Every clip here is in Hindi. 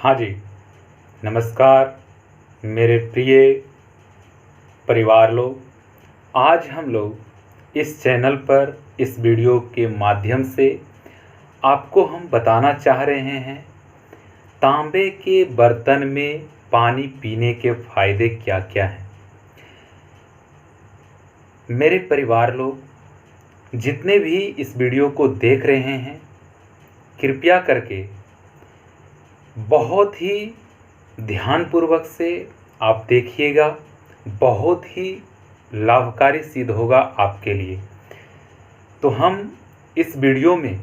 हाँ जी, नमस्कार मेरे प्रिय परिवार लोग। आज हम लोग इस चैनल पर इस वीडियो के माध्यम से आपको हम बताना चाह रहे हैं तांबे के बर्तन में पानी पीने के फायदे क्या क्या हैं। मेरे परिवार लोग जितने भी इस वीडियो को देख रहे हैं, कृपया करके बहुत ही ध्यानपूर्वक से आप देखिएगा। बहुत ही लाभकारी सिद्ध होगा आपके लिए। तो हम इस वीडियो में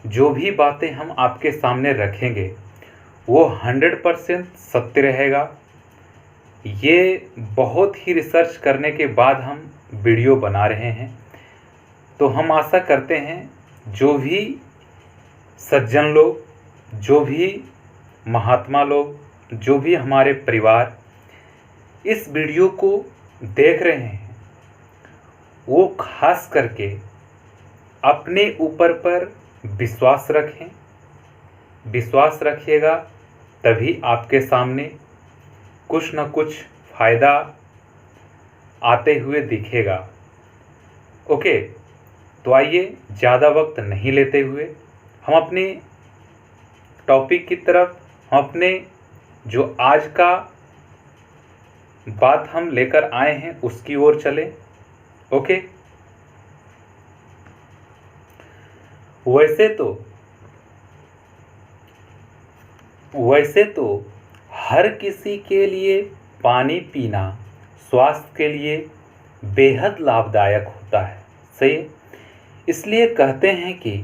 जो भी बातें हम आपके सामने रखेंगे वो 100% सत्य रहेगा। ये बहुत ही रिसर्च करने के बाद हम वीडियो बना रहे हैं। तो हम आशा करते हैं जो भी सज्जन लोग, जो भी महात्मा लोग, जो भी हमारे परिवार इस वीडियो को देख रहे हैं, वो खास करके अपने ऊपर पर विश्वास रखें। विश्वास रखिएगा तभी आपके सामने कुछ न कुछ फायदा आते हुए दिखेगा। ओके, तो आइए ज़्यादा वक्त नहीं लेते हुए हम अपने टॉपिक की तरफ, हम अपने जो आज का बात हम लेकर आए हैं उसकी ओर चलें। ओके, वैसे तो हर किसी के लिए पानी पीना स्वास्थ्य के लिए बेहद लाभदायक होता है, सही है। इसलिए कहते हैं कि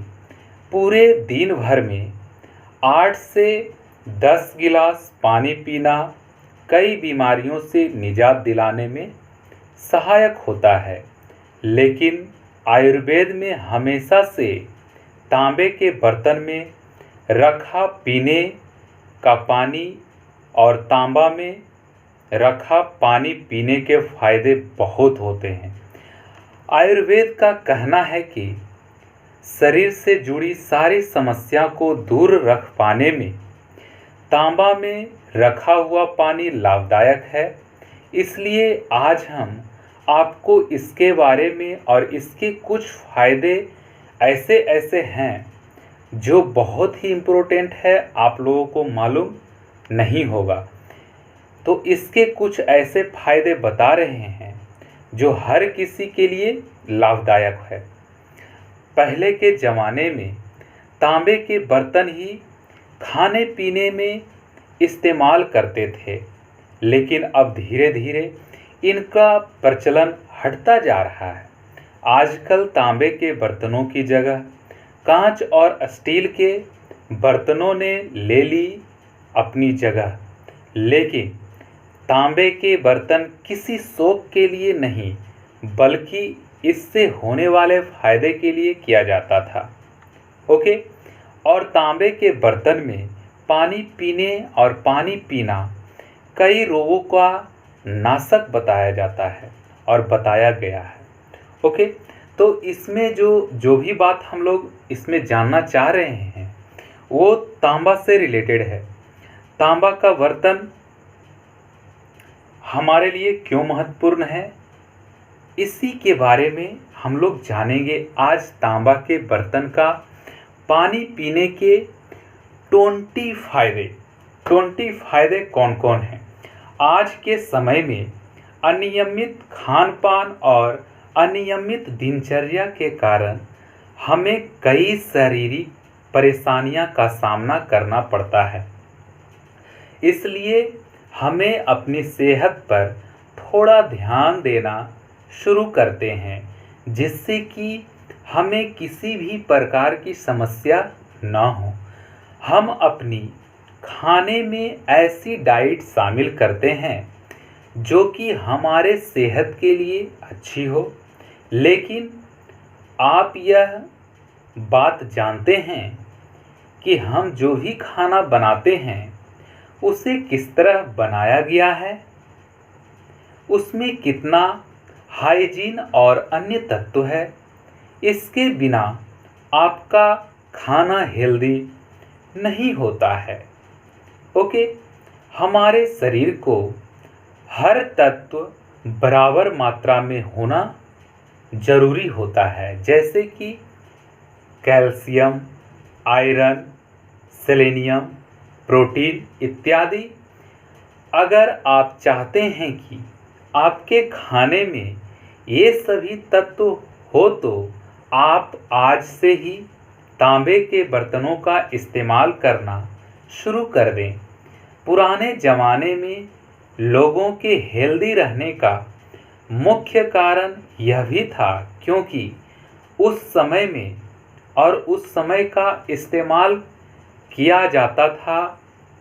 पूरे दिन भर में 8 से 10 गिलास पानी पीना कई बीमारियों से निजात दिलाने में सहायक होता है। लेकिन आयुर्वेद में हमेशा से तांबे के बर्तन में रखा पीने का पानी और तांबा में रखा पानी पीने के फायदे बहुत होते हैं। आयुर्वेद का कहना है कि शरीर से जुड़ी सारी समस्या को दूर रख पाने में तांबा में रखा हुआ पानी लाभदायक है। इसलिए आज हम आपको इसके बारे में और इसके कुछ फायदे ऐसे ऐसे हैं जो बहुत ही इम्पोर्टेंट है, आप लोगों को मालूम नहीं होगा। तो इसके कुछ ऐसे फायदे बता रहे हैं जो हर किसी के लिए लाभदायक है। पहले के ज़माने में तांबे के बर्तन ही खाने पीने में इस्तेमाल करते थे, लेकिन अब धीरे धीरे इनका प्रचलन हटता जा रहा है। आजकल तांबे के बर्तनों की जगह कांच और स्टील के बर्तनों ने ले ली अपनी जगह। लेकिन तांबे के बर्तन किसी शौक के लिए नहीं बल्कि इससे होने वाले फायदे के लिए किया जाता था। ओके, और तांबे के बर्तन में पानी पीने और पानी पीना कई रोगों का नाशक बताया जाता है और बताया गया है। ओके, तो इसमें जो भी बात हम लोग इसमें जानना चाह रहे हैं वो तांबा से रिलेटेड है। तांबा का बर्तन हमारे लिए क्यों महत्वपूर्ण है, इसी के बारे में हम लोग जानेंगे। आज तांबा के बर्तन का पानी पीने के 20 फायदे कौन कौन हैं। आज के समय में अनियमित खान पान और अनियमित दिनचर्या के कारण हमें कई शारीरिक परेशानियों का सामना करना पड़ता है। इसलिए हमें अपनी सेहत पर थोड़ा ध्यान देना शुरू करते हैं, जिससे कि हमें किसी भी प्रकार की समस्या ना हो। हम अपनी खाने में ऐसी डाइट शामिल करते हैं जो कि हमारे सेहत के लिए अच्छी हो। लेकिन आप यह बात जानते हैं कि हम जो भी खाना बनाते हैं उसे किस तरह बनाया गया है, उसमें कितना हाइजीन और अन्य तत्व है। इसके बिना आपका खाना हेल्दी नहीं होता है। ओके, हमारे शरीर को हर तत्व बराबर मात्रा में होना जरूरी होता है, जैसे कि कैल्शियम, आयरन, सेलेनियम, प्रोटीन इत्यादि। अगर आप चाहते हैं कि आपके खाने में ये सभी तत्व हो तो आप आज से ही तांबे के बर्तनों का इस्तेमाल करना शुरू कर दें। पुराने ज़माने में लोगों के हेल्दी रहने का मुख्य कारण यह भी था क्योंकि उस समय में और उस समय का इस्तेमाल किया जाता था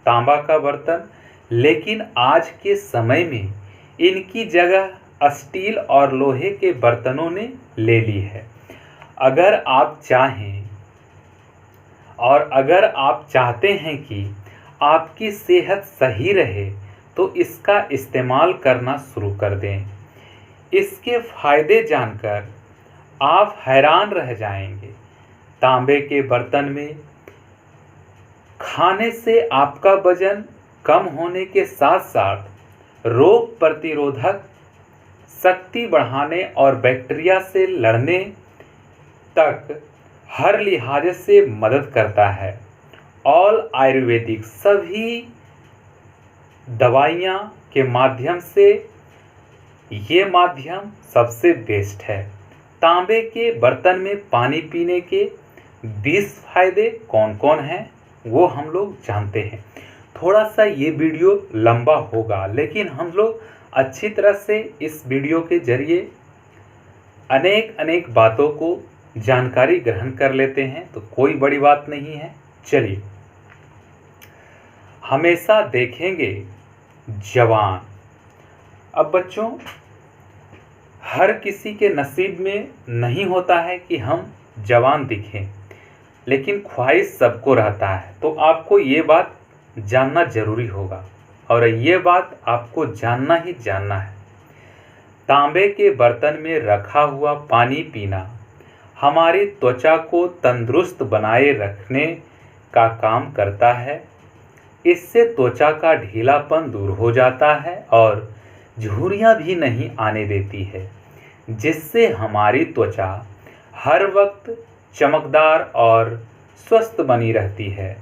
तांबा का बर्तन, लेकिन आज के समय में इनकी जगह स्टील और लोहे के बर्तनों ने ले ली है। अगर आप चाहते हैं कि आपकी सेहत सही रहे तो इसका इस्तेमाल करना शुरू कर दें। इसके फायदे जानकर आप हैरान रह जाएंगे। तांबे के बर्तन में खाने से आपका वजन कम होने के साथ साथ रोग प्रतिरोधक शक्ति बढ़ाने और बैक्टीरिया से लड़ने तक हर लिहाज से मदद करता है। ऑल आयुर्वेदिक सभी दवाइयाँ के माध्यम से ये माध्यम सबसे बेस्ट है। तांबे के बर्तन में पानी पीने के 20 फायदे कौन कौन हैं वो हम लोग जानते हैं। थोड़ा सा ये वीडियो लंबा होगा, लेकिन हम लोग अच्छी तरह से इस वीडियो के जरिए अनेक बातों को जानकारी ग्रहण कर लेते हैं, तो कोई बड़ी बात नहीं है। चलिए, हमेशा देखेंगे जवान। अब बच्चों, हर किसी के नसीब में नहीं होता है कि हम जवान दिखें, लेकिन ख्वाहिश सबको रहता है। तो आपको ये बात जानना जरूरी होगा और ये बात आपको जानना ही जानना है। तांबे के बर्तन में रखा हुआ पानी पीना हमारी त्वचा को तंदुरुस्त बनाए रखने का काम करता है। इससे त्वचा का ढीलापन दूर हो जाता है और झुर्रियाँ भी नहीं आने देती है, जिससे हमारी त्वचा हर वक्त चमकदार और स्वस्थ बनी रहती है।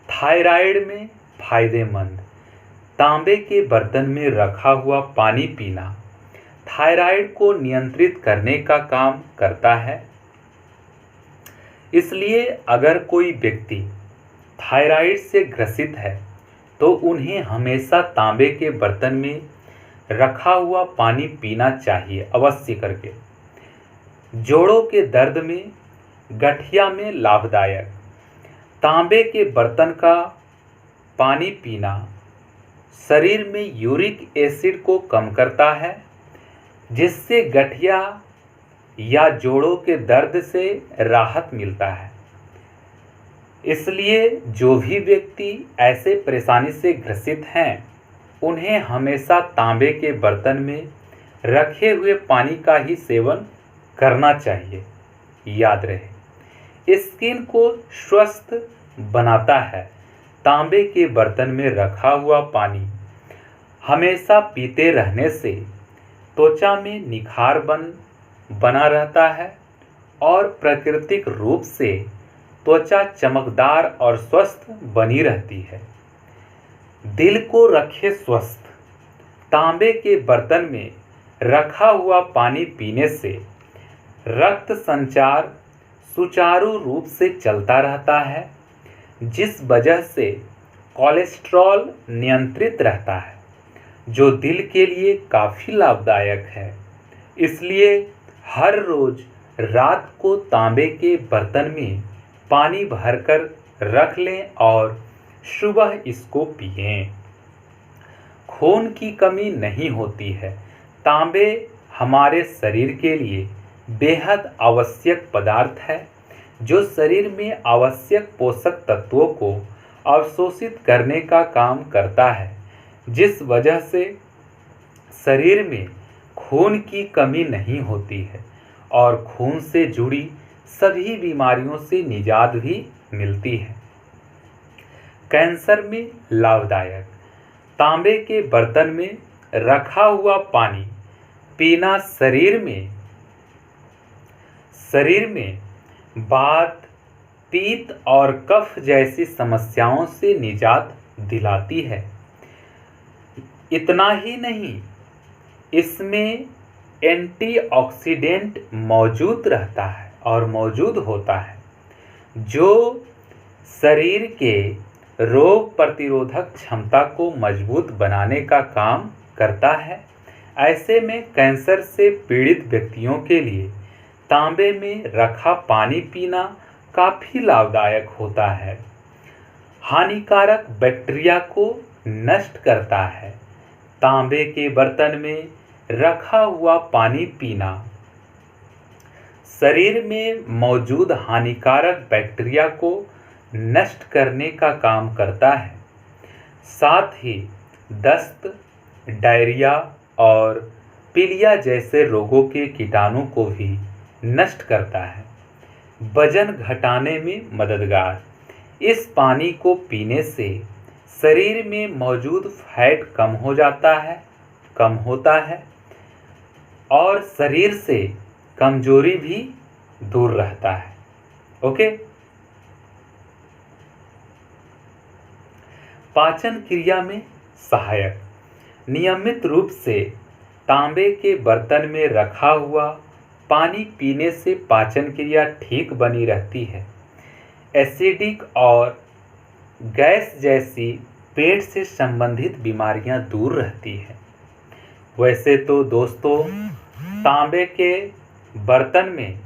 थायराइड में फायदेमंद। तांबे के बर्तन में रखा हुआ पानी पीना थायराइड को नियंत्रित करने का काम करता है। इसलिए अगर कोई व्यक्ति थायराइड से ग्रसित है तो उन्हें हमेशा तांबे के बर्तन में रखा हुआ पानी पीना चाहिए, अवश्य करके। जोड़ों के दर्द में, गठिया में लाभदायक। तांबे के बर्तन का पानी पीना शरीर में यूरिक एसिड को कम करता है, जिससे गठिया या जोड़ों के दर्द से राहत मिलता है। इसलिए जो भी व्यक्ति ऐसे परेशानी से ग्रसित हैं, उन्हें हमेशा तांबे के बर्तन में रखे हुए पानी का ही सेवन करना चाहिए। याद रहे, स्किन को स्वस्थ बनाता है। तांबे के बर्तन में रखा हुआ पानी हमेशा पीते रहने से त्वचा में निखार बना रहता है और प्राकृतिक रूप से त्वचा चमकदार और स्वस्थ बनी रहती है। दिल को रखे स्वस्थ। तांबे के बर्तन में रखा हुआ पानी पीने से रक्त संचार सुचारू रूप से चलता रहता है, जिस वजह से कोलेस्ट्रॉल नियंत्रित रहता है, जो दिल के लिए काफ़ी लाभदायक है। इसलिए हर रोज़ रात को तांबे के बर्तन में पानी भरकर रख लें और सुबह इसको पिएं। खून की कमी नहीं होती है। तांबे हमारे शरीर के लिए बेहद आवश्यक पदार्थ है, जो शरीर में आवश्यक पोषक तत्वों को अवशोषित करने का काम करता है, जिस वजह से शरीर में खून की कमी नहीं होती है और खून से जुड़ी सभी बीमारियों से निजात भी मिलती है। कैंसर में लाभदायक। तांबे के बर्तन में रखा हुआ पानी पीना शरीर में वात, पित्त और कफ जैसी समस्याओं से निजात दिलाती है। इतना ही नहीं, इसमें एंटीऑक्सीडेंट मौजूद रहता है और मौजूद होता है, जो शरीर के रोग प्रतिरोधक क्षमता को मजबूत बनाने का काम करता है। ऐसे में कैंसर से पीड़ित व्यक्तियों के लिए तांबे में रखा पानी पीना काफ़ी लाभदायक होता है। हानिकारक बैक्टीरिया को नष्ट करता है। तांबे के बर्तन में रखा हुआ पानी पीना शरीर में मौजूद हानिकारक बैक्टीरिया को नष्ट करने का काम करता है। साथ ही दस्त, डायरिया और पीलिया जैसे रोगों के कीटाणु को भी नष्ट करता है। वजन घटाने में मददगार। इस पानी को पीने से शरीर में मौजूद फैट कम होता है और शरीर से कमजोरी भी दूर रहता है। ओके। पाचन क्रिया में सहायक। नियमित रूप से तांबे के बर्तन में रखा हुआ पानी पीने से पाचन क्रिया ठीक बनी रहती है। एसिडिक और गैस जैसी पेट से संबंधित बीमारियां दूर रहती है। वैसे तो दोस्तों, तांबे के बर्तन में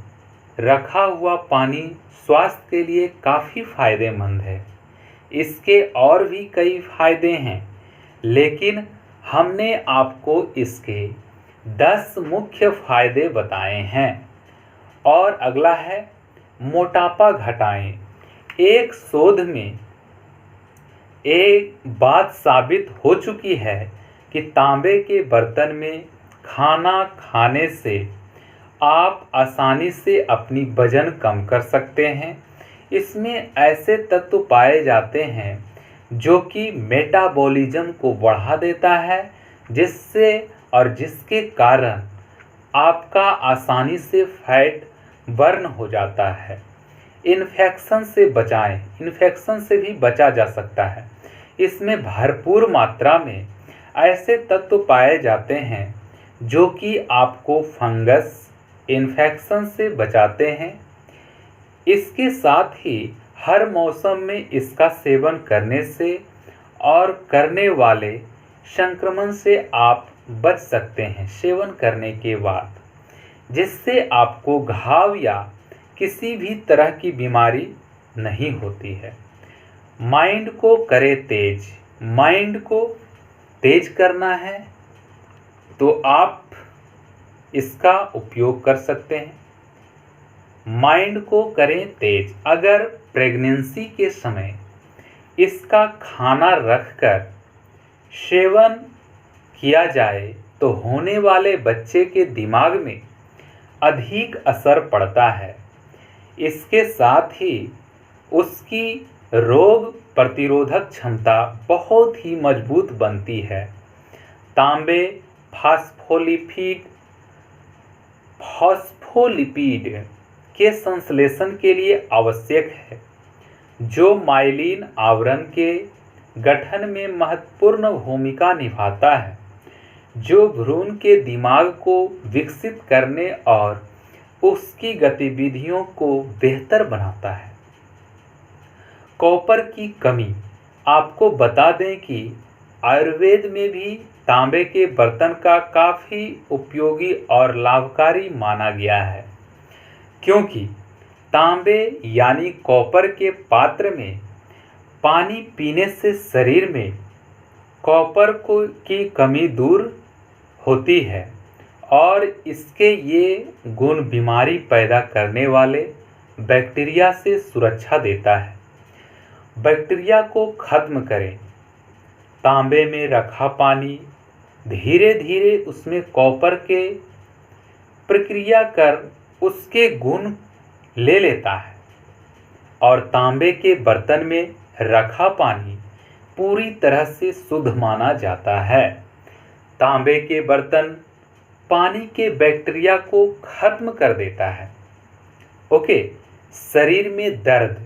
रखा हुआ पानी स्वास्थ्य के लिए काफ़ी फायदेमंद है। इसके और भी कई फायदे हैं, लेकिन हमने आपको इसके 10 मुख्य फायदे बताए हैं। और अगला है मोटापा घटाएं। एक शोध में एक बात साबित हो चुकी है कि तांबे के बर्तन में खाना खाने से आप आसानी से अपनी वजन कम कर सकते हैं। इसमें ऐसे तत्व पाए जाते हैं जो कि मेटाबॉलिज्म को बढ़ा देता है, जिसके कारण आपका आसानी से फैट बर्न हो जाता है। इन्फेक्शन से भी बचा जा सकता है। इसमें भरपूर मात्रा में ऐसे तत्व पाए जाते हैं जो कि आपको फंगस इन्फेक्शन से बचाते हैं। इसके साथ ही हर मौसम में इसका सेवन करने से और करने वाले संक्रमण से आप बच सकते हैं सेवन करने के बाद, जिससे आपको घाव या किसी भी तरह की बीमारी नहीं होती है। माइंड को करें तेज। माइंड को तेज करना है तो आप इसका उपयोग कर सकते हैं। माइंड को करें तेज। अगर प्रेगनेंसी के समय इसका खाना रखकर सेवन किया जाए तो होने वाले बच्चे के दिमाग में अधिक असर पड़ता है। इसके साथ ही उसकी रोग प्रतिरोधक क्षमता बहुत ही मजबूत बनती है। तांबे फॉस्फोलिपिड के संश्लेषण के लिए आवश्यक है, जो माइलिन आवरण के गठन में महत्वपूर्ण भूमिका निभाता है, जो भ्रूण के दिमाग को विकसित करने और उसकी गतिविधियों को बेहतर बनाता है। कॉपर की कमी। आपको बता दें कि आयुर्वेद में भी तांबे के बर्तन का काफ़ी उपयोगी और लाभकारी माना गया है, क्योंकि तांबे यानी कॉपर के पात्र में पानी पीने से शरीर में कॉपर की कमी दूर होती है और इसके ये गुण बीमारी पैदा करने वाले बैक्टीरिया से सुरक्षा देता है। बैक्टीरिया को खत्म करें। तांबे में रखा पानी धीरे धीरे उसमें कॉपर के प्रक्रिया कर उसके गुण ले लेता है और तांबे के बर्तन में रखा पानी पूरी तरह से शुद्ध माना जाता है। तांबे के बर्तन पानी के बैक्टीरिया को खत्म कर देता है। ओके, शरीर में दर्द,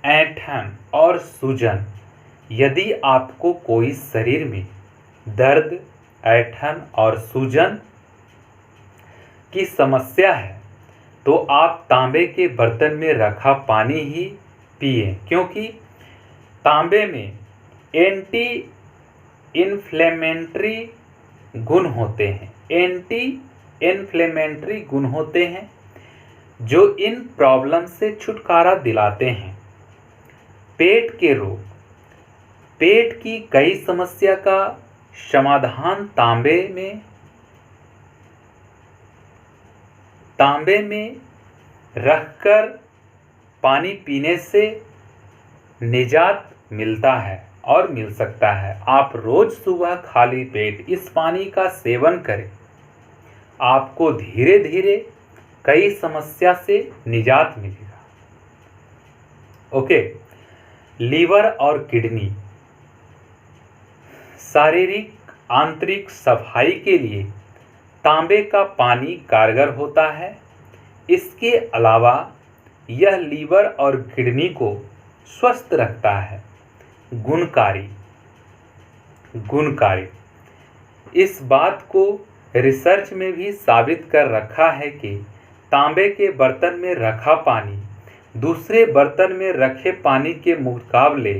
ऐंठन और सूजन, यदि आपको कोई शरीर में दर्द, ऐंठन और सूजन की समस्या है तो आप तांबे के बर्तन में रखा पानी ही पिए, क्योंकि तांबे में एंटी इन्फ्लेमेटरी गुण होते हैं। एंटी इन्फ्लेमेटरी गुण होते हैं जो इन प्रॉब्लम से छुटकारा दिलाते हैं। पेट के रोग, पेट की कई समस्या का समाधान तांबे में रखकर पानी पीने से निजात मिलता है और मिल सकता है। आप रोज सुबह खाली पेट इस पानी का सेवन करें, आपको धीरे धीरे कई समस्या से निजात मिलेगा। ओके, लीवर और किडनी, शारीरिक आंतरिक सफाई के लिए तांबे का पानी कारगर होता है। इसके अलावा यह लीवर और किडनी को स्वस्थ रखता है। गुणकारी, इस बात को रिसर्च में भी साबित कर रखा है कि तांबे के बर्तन में रखा पानी दूसरे बर्तन में रखे पानी के मुकाबले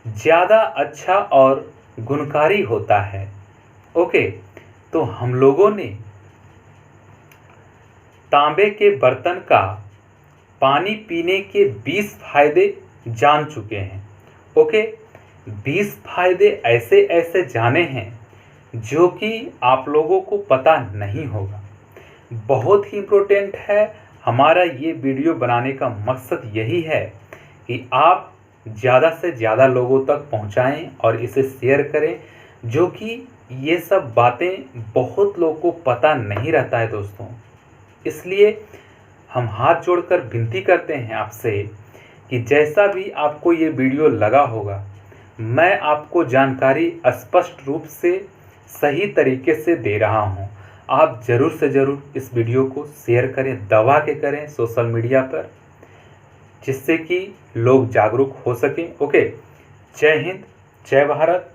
ज़्यादा अच्छा और गुणकारी होता है। ओके, तो हम लोगों ने तांबे के बर्तन का पानी पीने के 20 फायदे जान चुके हैं। ओके, 20 फायदे ऐसे ऐसे जाने हैं जो कि आप लोगों को पता नहीं होगा। बहुत ही इम्पोर्टेंट है। हमारा ये वीडियो बनाने का मकसद यही है कि आप ज़्यादा से ज़्यादा लोगों तक पहुंचाएं और इसे शेयर करें, जो कि ये सब बातें बहुत लोगों को पता नहीं रहता है दोस्तों। इसलिए हम हाथ जोड़कर विनती करते हैं आपसे कि जैसा भी आपको ये वीडियो लगा होगा, मैं आपको जानकारी स्पष्ट रूप से सही तरीके से दे रहा हूँ। आप ज़रूर से ज़रूर इस वीडियो को शेयर करें, दबा के करें सोशल मीडिया पर, जिससे कि लोग जागरूक हो सकें। ओके, जय हिंद, जय भारत,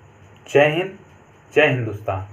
जय हिंद, जय हिंदुस्तान।